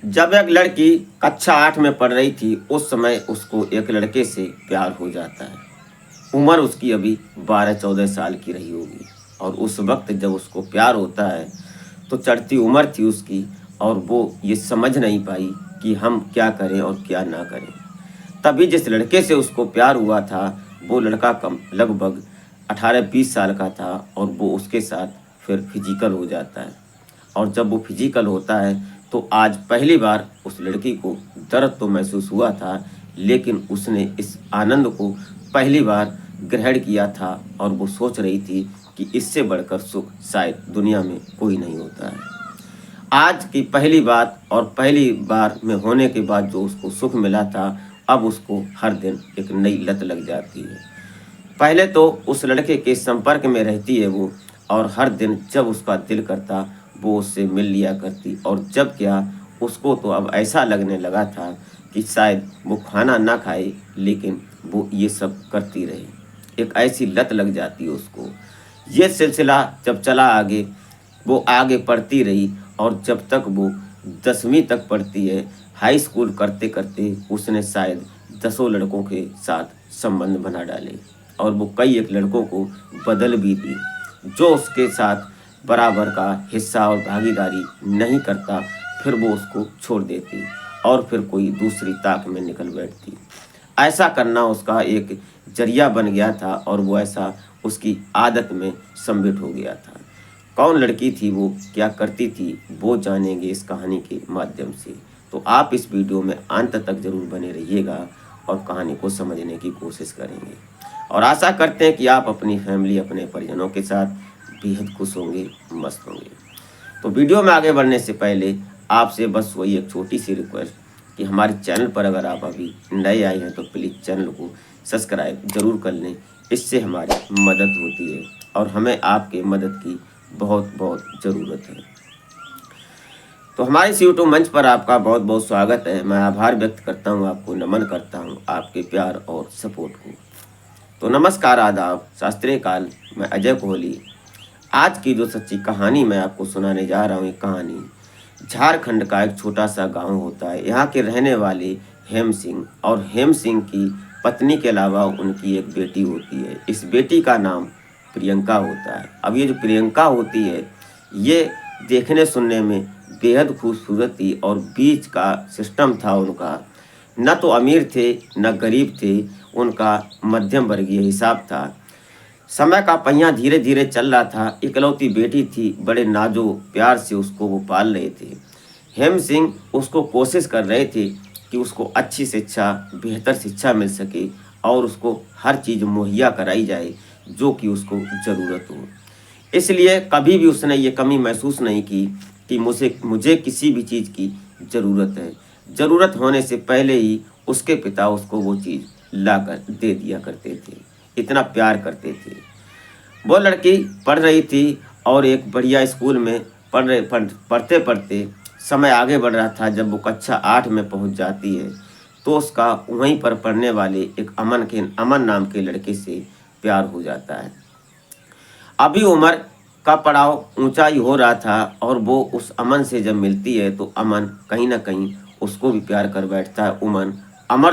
जब एक लड़की कक्षा 8 में पढ़ रही थी उस समय उसको एक लड़के से प्यार हो जाता है। उम्र उसकी अभी 12-14 साल की रही होगी और उस वक्त जब उसको प्यार होता है तो चढ़ती उम्र थी उसकी और वो ये समझ नहीं पाई कि हम क्या करें और क्या ना करें। तभी जिस लड़के से उसको प्यार हुआ था वो लड़का कम लगभग 18-20 साल का था और वो उसके साथ फिर फिजिकल हो जाता है। और जब वो फिजिकल होता है तो आज पहली बार उस लड़की को दर्द तो महसूस हुआ था, लेकिन उसने इस आनंद को पहली बार ग्रहण किया था और वो सोच रही थी कि इससे बढ़कर सुख शायद दुनिया में कोई नहीं होता है। आज की पहली बात और पहली बार में होने के बाद जो उसको सुख मिला था, अब उसको हर दिन एक नई लत लग जाती है। पहले तो उस लड़के के संपर्क में रहती है वो और हर दिन जब उसका दिल करता वो उससे मिल लिया करती और जब क्या उसको तो अब ऐसा लगने लगा था कि शायद वो खाना ना खाए लेकिन वो ये सब करती रहे। एक ऐसी लत लग जाती है उसको। ये सिलसिला जब चला आगे वो आगे पढ़ती रही और जब तक वो 10वीं तक पढ़ती है, हाई स्कूल करते करते उसने शायद 10 लड़कों के साथ संबंध बना डाले और वो कई एक लड़कों को बदल भी दी। जो उसके साथ बराबर का हिस्सा और भागीदारी नहीं करता फिर वो उसको छोड़ देती और फिर कोई दूसरी ताक में निकल बैठती। ऐसा करना उसका एक जरिया बन गया था और वो ऐसा उसकी आदत में सम्मिलित हो गया था। कौन लड़की थी वो, क्या करती थी, वो जानेंगे इस कहानी के माध्यम से। तो आप इस वीडियो में अंत तक जरूर बने रहिएगा और कहानी को समझने की कोशिश करेंगे और आशा करते हैं कि आप अपनी फैमिली अपने परिजनों के साथ बेहद खुश होंगे, मस्त होंगे। तो वीडियो में आगे बढ़ने से पहले आपसे बस वही एक छोटी सी रिक्वेस्ट कि हमारे चैनल पर अगर आप अभी नए आए हैं तो प्लीज़ चैनल को सब्सक्राइब जरूर कर लें। इससे हमारी मदद होती है और हमें आपके मदद की बहुत बहुत ज़रूरत है। तो हमारे इस यूट्यूब मंच पर आपका बहुत बहुत स्वागत है। मैं आभार व्यक्त करता हूँ, आपको नमन करता हूँ आपके प्यार और सपोर्ट को। तो नमस्कार, आदाब, शास्त्रीय काल। मैं अजय कोहली। आज की जो सच्ची कहानी मैं आपको सुनाने जा रहा हूँ, एक कहानी झारखंड का एक छोटा सा गांव होता है। यहाँ के रहने वाले हेम सिंह और हेम सिंह की पत्नी के अलावा उनकी एक बेटी होती है। इस बेटी का नाम प्रियंका होता है। अब ये जो प्रियंका होती है ये देखने सुनने में बेहद खूबसूरत थी और बीच का सिस्टम था उनका। न तो अमीर थे न गरीब थे, उनका मध्यम वर्गीय हिसाब था। समय का पहिया धीरे धीरे चल रहा था। इकलौती बेटी थी, बड़े नाजो प्यार से उसको वो पाल रहे थे। हेम सिंह उसको कोशिश कर रहे थे कि उसको अच्छी शिक्षा, बेहतर शिक्षा मिल सके और उसको हर चीज़ मुहैया कराई जाए जो कि उसको ज़रूरत हो। इसलिए कभी भी उसने ये कमी महसूस नहीं की कि मुझे किसी भी चीज़ की ज़रूरत है। ज़रूरत होने से पहले ही उसके पिता उसको वो चीज़ लाकर दे दिया करते थे, इतना प्यार करते थे। वो लड़की पढ़ रही थी और एक बढ़िया स्कूल में पढ़ते पढ़ते समय आगे बढ़ रहा था। जब वो कक्षा 8 में पहुंच जाती है तो उसका वहीं पर पढ़ने वाले एक अमन नाम के लड़के से प्यार हो जाता है। अभी उम्र का पड़ाव ऊंचा ही हो रहा था और वो उस अमन से जब मिलती है तो अमन कहीं ना कहीं उसको भी प्यार कर बैठता है। अमन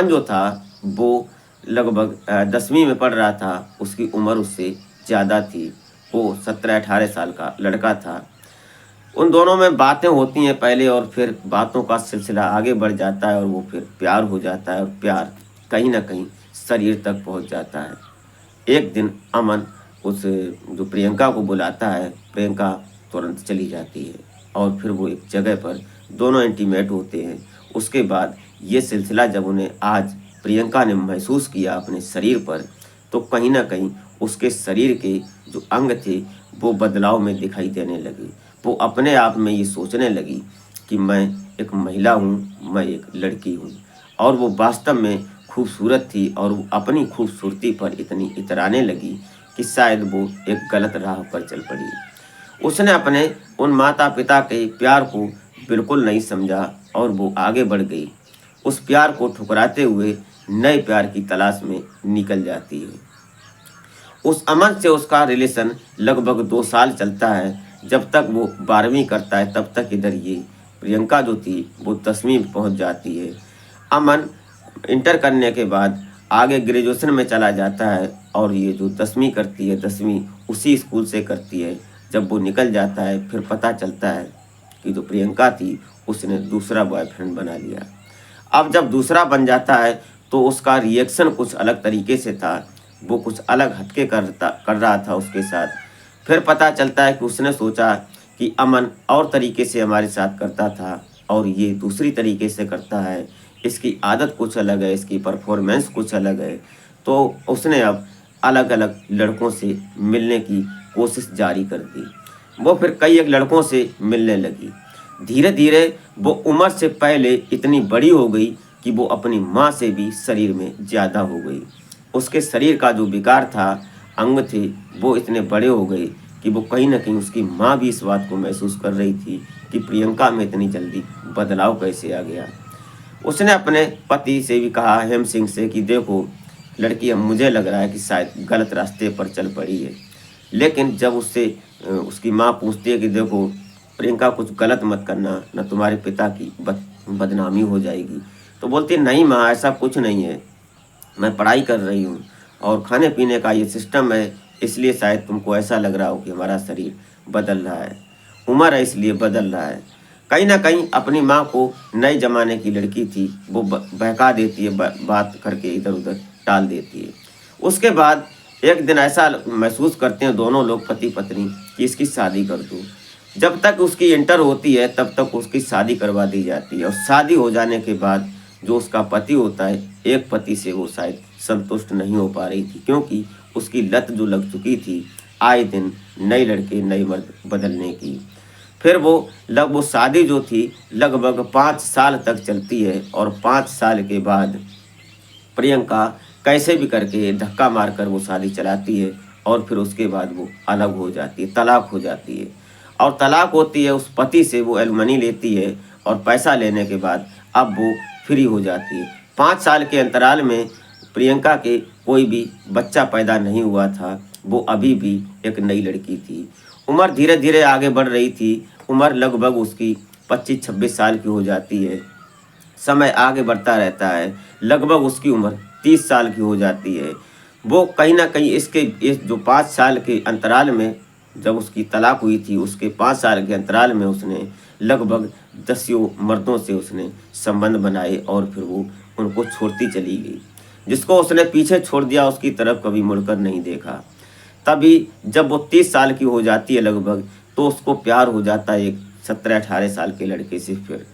जो था वो लगभग 10वीं में पढ़ रहा था। उसकी उम्र उससे ज़्यादा थी, वो 17-18 साल का लड़का था। उन दोनों में बातें होती हैं पहले और फिर बातों का सिलसिला आगे बढ़ जाता है और वो फिर प्यार हो जाता है और प्यार कहीं ना कहीं शरीर तक पहुंच जाता है। एक दिन अमन उस जो प्रियंका को बुलाता है, प्रियंका तुरंत चली जाती है और फिर वो एक जगह पर दोनों इंटीमेट होते हैं। उसके बाद ये सिलसिला जब उन्हें आज प्रियंका ने महसूस किया अपने शरीर पर तो कहीं ना कहीं उसके शरीर के जो अंग थे वो बदलाव में दिखाई देने लगे। वो अपने आप में ये सोचने लगी कि मैं एक महिला हूँ, मैं एक लड़की हूँ और वो वास्तव में खूबसूरत थी और वो अपनी खूबसूरती पर इतनी इतराने लगी कि शायद वो एक गलत राह पर चल पड़ी। उसने अपने उन माता पिता के प्यार को बिल्कुल नहीं समझा और वो आगे बढ़ गई। उस प्यार को ठुकराते हुए नए प्यार की तलाश में निकल जाती है। उस अमन से उसका रिलेशन लगभग 2 साल चलता है, जब तक वो 12वीं करता है तब तक इधर ये प्रियंका जो थी वो 10वीं में पहुंच जाती है। अमन इंटर करने के बाद आगे ग्रेजुएशन में चला जाता है और ये जो 10वीं करती है 10वीं उसी स्कूल से करती है। जब वो निकल जाता है फिर पता चलता है कि जो प्रियंका थी उसने दूसरा बॉयफ्रेंड बना लिया। अब जब दूसरा बन जाता है तो उसका रिएक्शन कुछ अलग तरीके से था, वो कुछ अलग हटके कर रहा था उसके साथ। फिर पता चलता है कि उसने सोचा कि अमन और तरीके से हमारे साथ करता था और ये दूसरी तरीके से करता है, इसकी आदत कुछ अलग है, इसकी परफॉर्मेंस कुछ अलग है। तो उसने अब अलग अलग लड़कों से मिलने की कोशिश जारी कर दी। वो फिर कई एक लड़कों से मिलने लगी। धीरे धीरे वो उम्र से पहले इतनी बड़ी हो गई कि वो अपनी माँ से भी शरीर में ज़्यादा हो गई। उसके शरीर का जो विकार था, अंग थे, वो इतने बड़े हो गए कि वो कहीं ना कहीं उसकी माँ भी इस बात को महसूस कर रही थी कि प्रियंका में इतनी जल्दी बदलाव कैसे आ गया। उसने अपने पति से भी कहा, हेम सिंह से, कि देखो लड़की, अब मुझे लग रहा है कि शायद गलत रास्ते पर चल पड़ी है। लेकिन जब उससे उसकी माँ पूछती है कि देखो प्रियंका कुछ गलत मत करना, न तुम्हारे पिता की बदनामी हो जाएगी, तो बोलती है नहीं माँ, ऐसा कुछ नहीं है, मैं पढ़ाई कर रही हूँ और खाने पीने का ये सिस्टम है, इसलिए शायद तुमको ऐसा लग रहा हो कि हमारा शरीर बदल रहा है, उम्र है इसलिए बदल रहा है। कहीं ना कहीं अपनी माँ को नए जमाने की लड़की थी वो बहका देती है, बात करके इधर उधर टाल देती है। उसके बाद एक दिन ऐसा महसूस करते हैं दोनों लोग पति पत्नी कि इसकी शादी कर दूँ। जब तक उसकी इंटर होती है तब तक उसकी शादी करवा दी जाती है और शादी हो जाने के बाद जो उसका पति होता है, एक पति से वो शायद संतुष्ट नहीं हो पा रही थी, क्योंकि उसकी लत जो लग चुकी थी आए दिन नए लड़के नए मर्द बदलने की। फिर वो शादी जो थी लगभग 5 साल तक चलती है और 5 साल के बाद प्रियंका कैसे भी करके धक्का मारकर वो शादी चलाती है और फिर उसके बाद वो अलग हो जाती है, तलाक हो जाती है। और तलाक होती है उस पति से, वो एलमनी लेती है और पैसा लेने के बाद अब वो फ्री हो जाती है। 5 साल के अंतराल में प्रियंका के कोई भी बच्चा पैदा नहीं हुआ था, वो अभी भी एक नई लड़की थी। उम्र धीरे धीरे आगे बढ़ रही थी, उम्र लगभग उसकी 25-26 साल की हो जाती है। समय आगे बढ़ता रहता है, लगभग उसकी उम्र 30 साल की हो जाती है। वो कहीं ना कहीं इस जो 5 साल के अंतराल में, जब उसकी तलाक हुई थी उसके 5 साल के अंतराल में उसने लगभग 10 मर्दों से उसने संबंध बनाए और फिर वो उनको छोड़ती चली गई। जिसको उसने पीछे छोड़ दिया उसकी तरफ कभी मुड़कर नहीं देखा। तभी जब वो 30 साल की हो जाती है लगभग, तो उसको प्यार हो जाता है एक 17-18 साल के लड़के से। फिर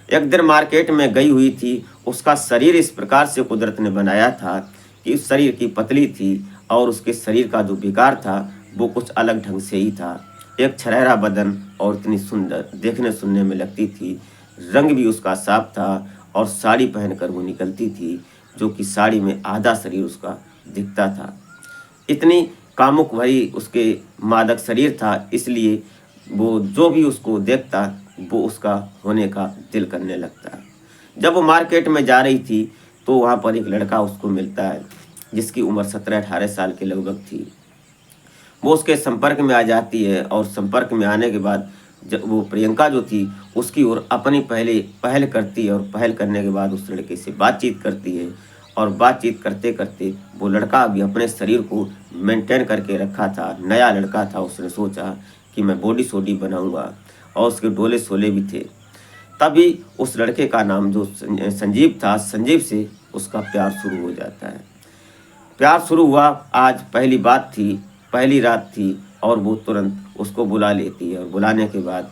एक दिन मार्केट में गई हुई थी, उसका शरीर इस प्रकार से कुदरत ने बनाया था कि उस शरीर की पतली थी और उसके शरीर का जो विकार था वो कुछ अलग ढंग से ही था। एक छरहरा बदन और इतनी सुंदर देखने सुनने में लगती थी, रंग भी उसका साफ था और साड़ी पहनकर वो निकलती थी, जो कि साड़ी में आधा शरीर उसका दिखता था। इतनी कामुक भरी उसके मादक शरीर था, इसलिए वो जो भी उसको देखता वो उसका होने का दिल करने लगता है। जब वो मार्केट में जा रही थी तो वहाँ पर एक लड़का उसको मिलता है जिसकी उम्र 17-18 साल के लगभग थी। वो उसके संपर्क में आ जाती है और संपर्क में आने के बाद जब वो प्रियंका जो थी उसकी ओर अपनी पहल करती है और पहल करने के बाद उस लड़के से बातचीत करती है और बातचीत करते करते वो लड़का भी अपने शरीर को मेंटेन करके रखा था, नया लड़का था। उसने सोचा कि मैं बॉडी सोडी बनाऊंगा और उसके डोले सोले भी थे। तभी उस लड़के का नाम जो संजीव था, संजीव से उसका प्यार शुरू हो जाता है। प्यार शुरू हुआ, आज पहली बात थी, पहली रात थी और वो तुरंत उसको बुला लेती है और बुलाने के बाद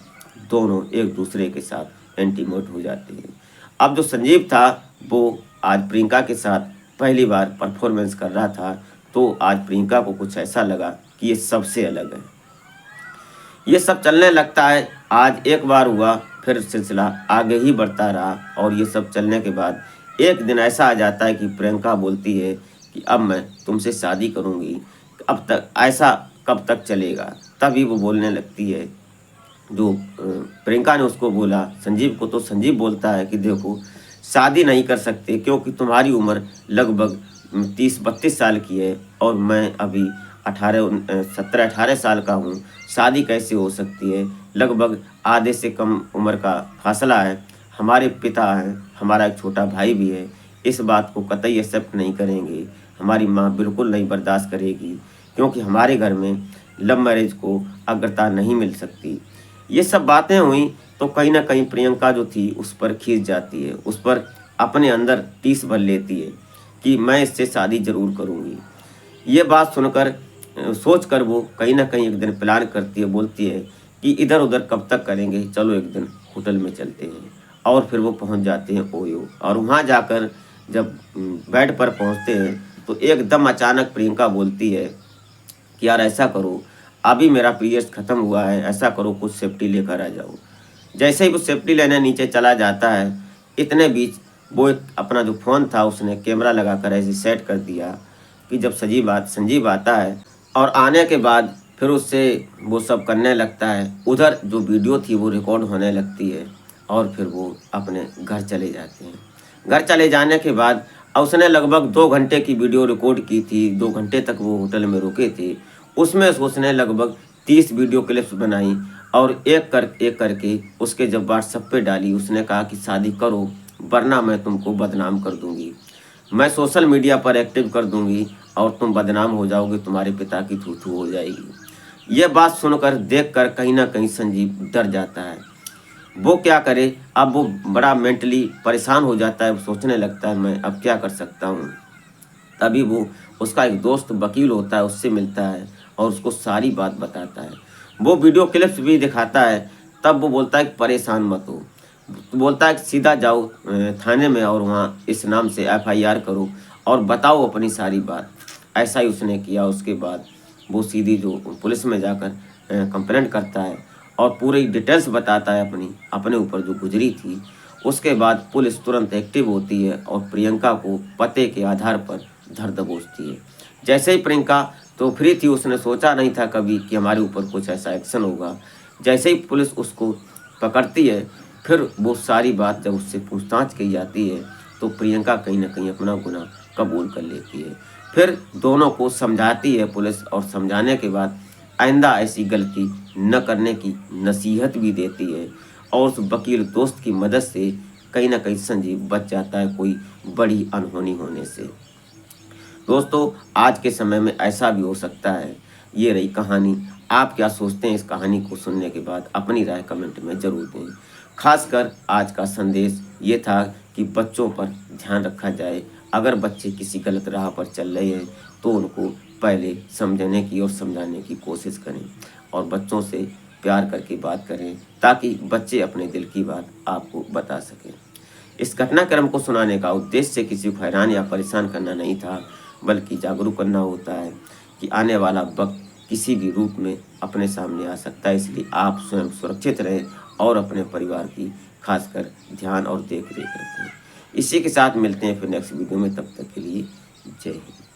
दोनों एक दूसरे के साथ इंटीमेट हो जाते हैं। अब जो संजीव था वो आज प्रियंका के साथ पहली बार परफॉर्मेंस कर रहा था, तो आज प्रियंका को कुछ ऐसा लगा कि ये सबसे अलग है। ये सब चलने लगता है, आज एक बार हुआ, फिर सिलसिला आगे ही बढ़ता रहा और ये सब चलने के बाद एक दिन ऐसा आ जाता है कि प्रियंका बोलती है कि अब मैं तुमसे शादी करूँगी, अब तक ऐसा कब तक चलेगा। तभी वो बोलने लगती है, जो प्रियंका ने उसको बोला संजीव को, तो संजीव बोलता है कि देखो शादी नहीं कर सकते क्योंकि तुम्हारी उम्र लगभग 30-32 साल की है और मैं अभी 17-18 साल का हूँ, शादी कैसे हो सकती है? लगभग आधे से कम उम्र का फासला है। हमारे पिता हैं, हमारा एक छोटा भाई भी है। इस बात को कतई एक्सेप्ट नहीं करेंगे। हमारी माँ बिल्कुल नहीं बर्दाश्त करेगी, क्योंकि हमारे घर में लव मैरिज को अग्रता नहीं मिल सकती। ये सब बातें हुई तो कहीं न कहीं प्रियंका जो थी उस पर खींच जाती है, उस पर अपने अंदर टीस भर लेती है कि मैं इससे शादी ज़रूर करूँगी। ये बात सुनकर सोचकर वो कहीं न कहीं एक दिन प्लान करती है, बोलती है कि इधर-उधर कब तक करेंगे, चलो एक दिन होटल में चलते हैं। और फिर वो पहुँच जाते हैं ओयो, और वहाँ जाकर जब बेड पर पहुँचते हैं तो एकदम अचानक प्रियंका बोलती है कि यार ऐसा करो, अभी मेरा पीरियड्स ख़त्म हुआ है, ऐसा करो कुछ सेफ्टी लेकर आ जाओ। जैसे ही वो सेफ्टी लेने नीचे चला जाता है, इतने बीच वो एक अपना जो फ़ोन था उसने कैमरा लगाकर ऐसे सेट कर दिया कि जब संजीव आता है और आने के बाद फिर उससे वो सब करने लगता है। उधर जो वीडियो थी वो रिकॉर्ड होने लगती है और फिर वो अपने घर चले जाते हैं। घर चले जाने के बाद उसने लगभग 2 घंटे की वीडियो रिकॉर्ड की थी, 2 घंटे तक वो होटल में रुके थे। उसमें से उसने लगभग 30 वीडियो क्लिप्स बनाई और एक करके उसके जब व्हाट्सएप पे डाली, उसने कहा कि शादी करो वरना मैं तुमको बदनाम कर दूँगी। मैं सोशल मीडिया पर एक्टिव कर दूँगी और तुम बदनाम हो जाओगे, तुम्हारे पिता की थू-थू हो जाएगी। ये बात सुनकर, देखकर कहीं न कहीं संजीव डर जाता है। वो क्या करे, अब वो बड़ा मेंटली परेशान हो जाता है, वो सोचने लगता है मैं अब क्या कर सकता हूँ। तभी वो उसका एक दोस्त वकील होता है, उससे मिलता है और उसको सारी बात बताता है। वो वीडियो क्लिप्स भी दिखाता है, तब वो बोलता है कि परेशान मत हो। बोलता है कि सीधा जाओ थाने में और वहाँ इस नाम से एफआईआर करो और बताओ अपनी सारी बात। ऐसा ही उसने किया। उसके बाद वो सीधी जो पुलिस में जाकर कंप्लेंट करता है और पूरी डिटेल्स बताता है अपने ऊपर जो गुजरी थी। उसके बाद पुलिस तुरंत एक्टिव होती है और प्रियंका को पते के आधार पर धर दबोचती है। जैसे ही प्रियंका तो फ्री थी, उसने सोचा नहीं था कभी कि हमारे ऊपर कुछ ऐसा एक्शन होगा। जैसे ही पुलिस उसको पकड़ती है, फिर वो सारी बात जब उससे पूछताछ की जाती है तो प्रियंका कहीं न कहीं अपना गुनाह कबूल कर लेती है। फिर दोनों को समझाती है पुलिस और समझाने के बाद आइंदा ऐसी गलती न करने की नसीहत भी देती है और उस वकील दोस्त की मदद से कहीं न कहीं संजीव बच जाता है कोई बड़ी अनहोनी होने से। दोस्तों, आज के समय में ऐसा भी हो सकता है। ये रही कहानी। आप क्या सोचते हैं इस कहानी को सुनने के बाद? अपनी राय कमेंट में ज़रूर दें। खासकर आज का संदेश ये था कि बच्चों पर ध्यान रखा जाए। अगर बच्चे किसी गलत राह पर चल रहे हैं तो उनको पहले समझने की और समझाने की कोशिश करें और बच्चों से प्यार करके बात करें ताकि बच्चे अपने दिल की बात आपको बता सकें। इस घटनाक्रम को सुनाने का उद्देश्य किसी को हैरान या परेशान करना नहीं था, बल्कि जागरूक करना होता है कि आने वाला वक्त किसी भी रूप में अपने सामने आ सकता है। इसलिए आप स्वयं सुरक्षित रहें और अपने परिवार की खासकर ध्यान और देख रेख रखें। इसी के साथ मिलते हैं फिर नेक्स्ट वीडियो में, तब तक के लिए जय हिंद।